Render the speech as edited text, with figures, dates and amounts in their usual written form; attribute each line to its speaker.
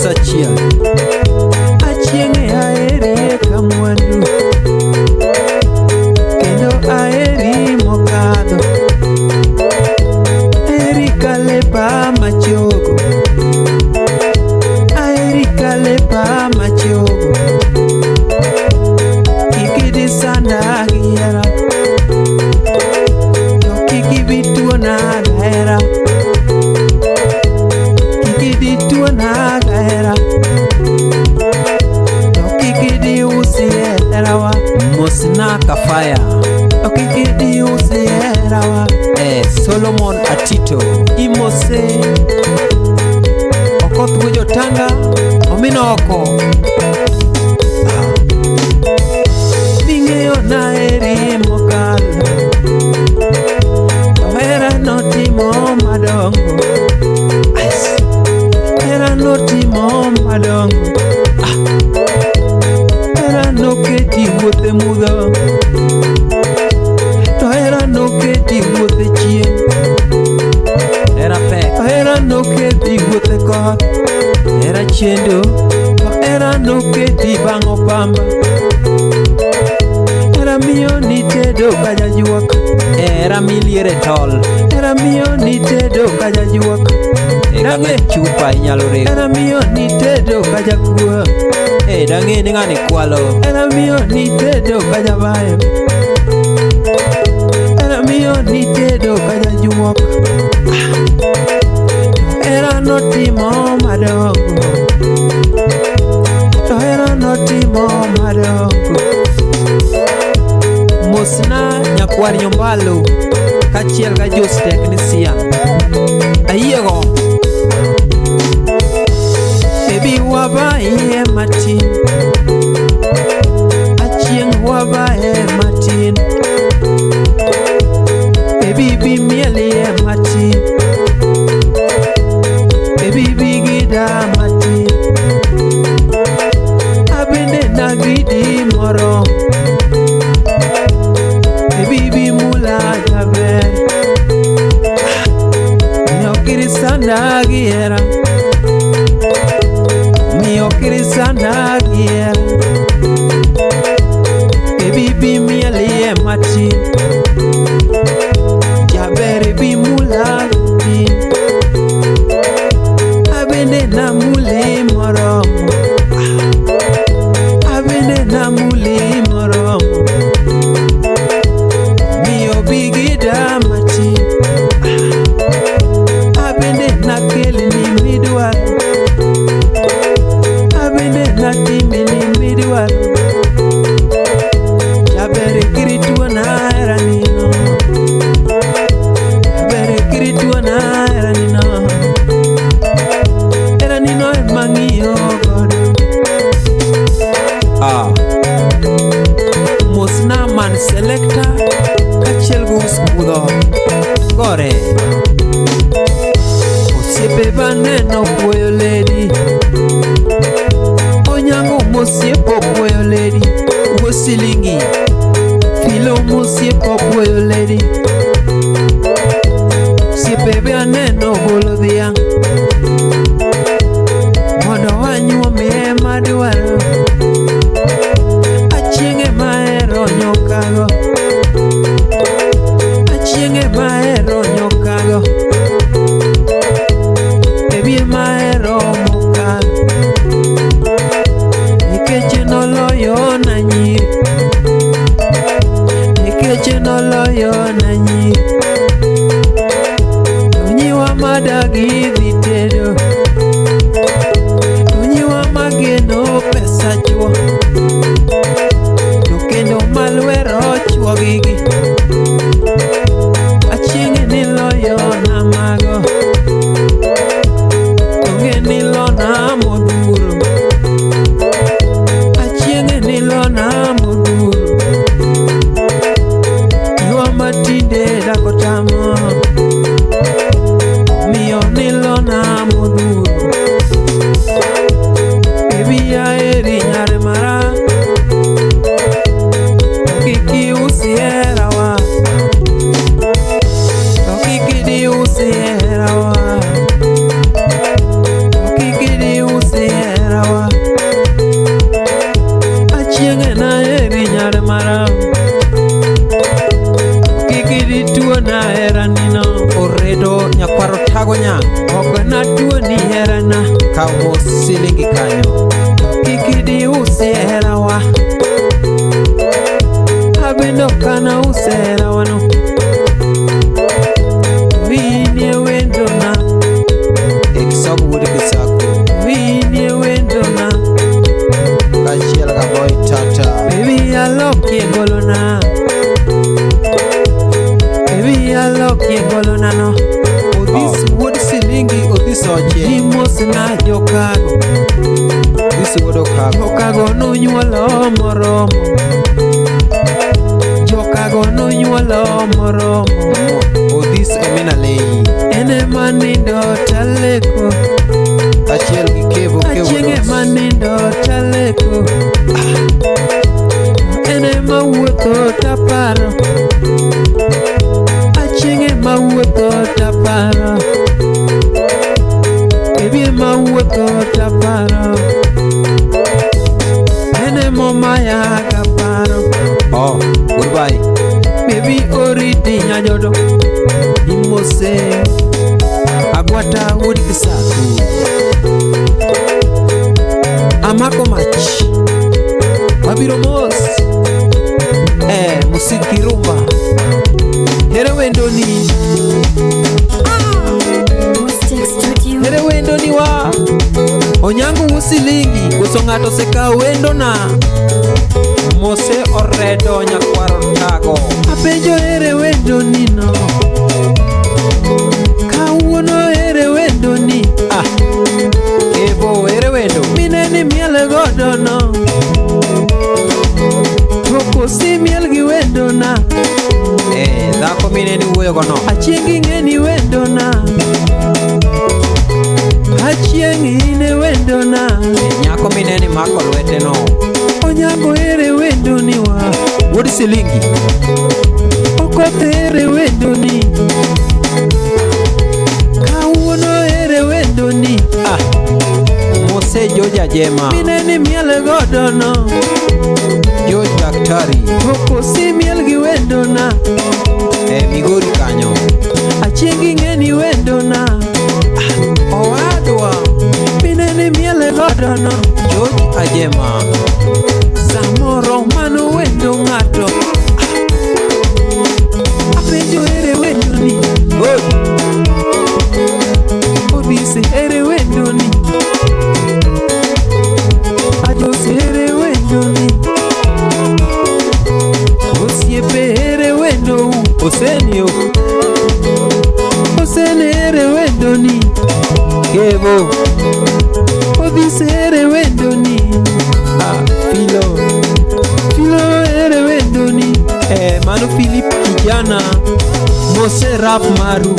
Speaker 1: sachiel. Achienge aeri kamwandu, kendo aeri mokadho. Aeri kalepa machogo, aeri kalepa machogo. Kikidi sanda giera, to kiki tuona gaera. Kikidi tuona gaera, to kikidi usierawa. Mosna kafaya, to kikidi usierawa. Solomon Atito imose okoth wijo tanga omino oko. Ning'eyo naeri mokalo, ohera notimo madongo. Hera notimo madongo. Hera noketi wuothe mudho, to hera noketi wuothe chieng'. Hera noketi wuothe koth, hera chendo, to hera noketi bang'o pamba. Hera miyo ni tedo ka jajuok, hera miliere tol. Hera miyo ni tedo ka jajuok, dang'e chupa inyalo rego. Hera miyo ni tedo ka jakuo, dang'e ni ng'ani kwalo. Hera miyo ni tedo ka jabayo, hera miyo ni tedo ka jajuok. Hera notimo madongo, to hera notimo madongo. Mosna nyakwar Nyombalo kachiel ka Jos Technician. Ayiego ebi wabaye matin, achieng' wabaye matin. Ebi bimielie matin, ebi bigida matin. Abende nagidi moro, ebi bimula jaber. Miyo kirisanda giera, miyo kirisanda giera. Ebi bimielie matin, jaber bimula matin. Abende namuli moromo, abende namuli moromo. Miyo bigida matin, abende nakelni midwaro, abende natimni midwaro. Jaber kirituona hera nino, jaber kirituona hera nino. Hera nino emang'iyo godo. Mosna man selector kachiel gus budho gore. Osiepe baneno puoyo ledi, onyango mosiepo puoyo ledi. Ugo silingi, filo mosiepo puoyo ledi. Osiepe baneno golo dhiang', mondo wanyuome madwaro. Achienge mahero nyokago, achienge mahero nyokago. Ebie mahero mokalo, nikech noloyo na nyiri, nikech noloyo na nyiri. Nyiwa madagi dhi tedo, nyiwa mageno pesa chwo, to kendo malwero chwo gigi. Achieng' niloyo na mago, onge nilona modhuro. Achieng' nilona modhuro, ywa matinde dakotamo. Miyo nilo gi kanyo. Kikidi usiherawa, abendo kana usiherawa no. Winie wendo na Ekisok wuod Kisaku. Winie wendo na kachiel ka boy tata. Baby alokie golona, baby alokie golona no. Odhis wuod Silingi, Odhis oche Nimos na Jokago. Odhis wuod Okago. Jokago nonyuolo moromo, Jokago nonyuolo moromo. Odhis Omena Lei ene manindo taleko, achiel gi Kevo. Achienge manindo taleko, ene mawuotho taparo, achienge mawuotho taparo, baby mawuotho taparo, ene momaya kaparo. Oh, goodbye. Baby oriti nyajodo Imose Agwata wuod Kisaku. Amako mach Mabiro mos musiki rumba. Here wendo ni Here wendo ni wa Onyango Usilingi. Koso ng'ato seka wendo na Mose oredo nyakwaro tago. Apenjo here wendo ni no, kawuono here wendo ni. Kevo here wendo mineni miel godo no, tokosi miel gi wendo na. Dhako mineni wuoyo go no. Achiengi ng'eni wendo na, achiengi ine wendo na. Nyako mineni mako lwete no. Onyango here wendo ni wa wuod Silingi. Okoth here wendo ni, kawuono here wendo ni. Mose Joja Jema mineni miel godo no, George Daktari. Tokosi miel gi wendo na. Migori kanyo. Achiengi ng'eni wendo na. Owadwa mineni miel godo no, George Ajema. Samoro mano wendo ng'ato. Apenjo here wendo ni. Odhis here wendo ni, Ajos here wendo ni, osiepe here wendo. Osenio Osene here wendo ni. Kevo Odhis here wendo ni. Filo here wendo ni. Mano Philip kijana Mose rap maru.